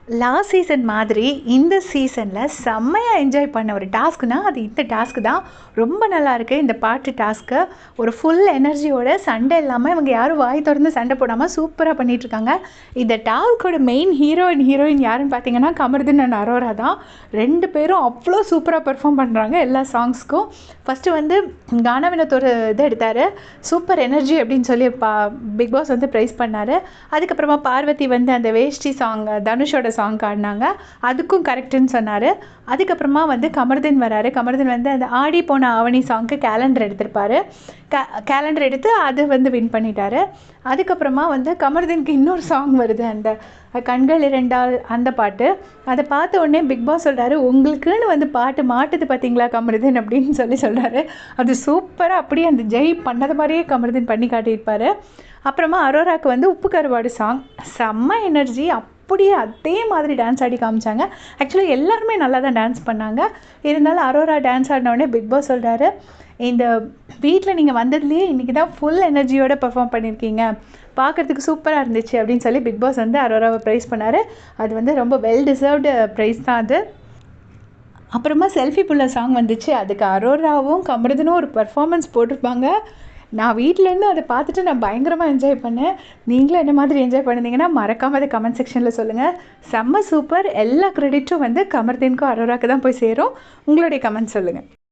Last season மாதிரி இந்த சீசனில் செம்மையாக என்ஜாய் பண்ண ஒரு டாஸ்க்குனால் அது இந்த டாஸ்க்கு தான். ரொம்ப நல்லாயிருக்கு இந்த பாட்டு டாஸ்க்கு. ஒரு ஃபுல் எனர்ஜியோட சண்டை இல்லாமல் இவங்க யாரும் வாய் திறந்து சண்டை போடாமல் சூப்பராக பண்ணிகிட்ருக்காங்க. இந்த டாஸ்க்கோட மெயின் ஹீரோயின் யாருன்னு பார்த்தீங்கன்னா கமருதீன் அண்ட் அரோரா தான். 2 பேரும் அவ்வளோ சூப்பராக பெர்ஃபார்ம் பண்ணுறாங்க எல்லா சாங்ஸ்க்கும். ஃபஸ்ட்டு வந்து கானா வினோத் ஒரு இது எடுத்தார், சூப்பர் எனர்ஜி அப்படின்னு சொல்லி பிக் பாஸ் வந்து ப்ரைஸ் பண்ணார். அதுக்கப்புறமா பார்வதி வந்து அந்த வேஷ்டி சாங் தனுஷோட சாங் ஆடினாங்க, அதுக்கும் கரெக்டுன்னு சொன்னார். அதுக்கப்புறமா வந்து கமருதீன் வராரு. கமருதீன் வந்து அந்த ஆடி போன ஆவணி சாங்க்கு கேலண்டர் எடுத்திருப்பார். கேலண்டர் எடுத்து அது வந்து வின் பண்ணிட்டாரு. அதுக்கப்புறமா வந்து கமருதீனுக்கு இன்னொரு சாங் வருது, அந்த கண்கள் இரண்டால் அந்த பாட்டு. அதை பார்த்த உடனே பிக் பாஸ் சொல்கிறாரு, உங்களுக்குன்னு வந்து பாட்டு மாட்டுது பார்த்தீங்களா கமருதீன் அப்படின்னு சொல்கிறாரு. அது சூப்பராக அப்படியே அந்த ஜெய் பண்ணது மாதிரியே கமருதீன் பண்ணி காட்டியிருப்பார். அப்புறமா அரோராவுக்கு வந்து உப்பு கருவாடு சாங், செம்ம எனர்ஜி, அப்படியே அதே மாதிரி டான்ஸ் ஆடி காமிச்சாங்க. ஆக்சுவலி எல்லாருமே நல்லா தான் டான்ஸ் பண்ணாங்க. இருந்தாலும் அரோரா டான்ஸ் ஆடினோடனே பிக் பாஸ் சொல்கிறாரு, இந்த வீட்டில் நீங்கள் வந்ததுலேயே இன்றைக்கி தான் ஃபுல் எனர்ஜியோடு பெர்ஃபார்ம் பண்ணியிருக்கீங்க, பார்க்குறதுக்கு சூப்பராக இருந்துச்சு அப்படின்னு சொல்லி பிக் பாஸ் வந்து அரோராவை ப்ரைஸ் பண்ணார். அது வந்து ரொம்ப வெல் டிசர்வ்டு ப்ரைஸ் தான் அது. அப்புறமா செல்ஃபி புள்ள சாங் வந்துச்சு. அதுக்கு அரோராவும் கமருதீனும் ஒரு பர்ஃபார்மன்ஸ் போட்டிருப்பாங்க. நான் வீட்டிலேருந்து அதை பார்த்துட்டு நான் பயங்கரமாக என்ஜாய் பண்ணேன். நீங்களும் என்ன மாதிரி என்ஜாய் பண்ணியிருந்தீங்கன்னா மறக்காமல் அதை கமெண்ட் செக்ஷனில் சொல்லுங்கள். செம்ம சூப்பர். எல்லா க்ரெடிட்டும் வந்து கமருதீனுக்கும் அரோராவுக்கு தான் போய் சேரும். உங்களுடைய கமெண்ட் சொல்லுங்கள்.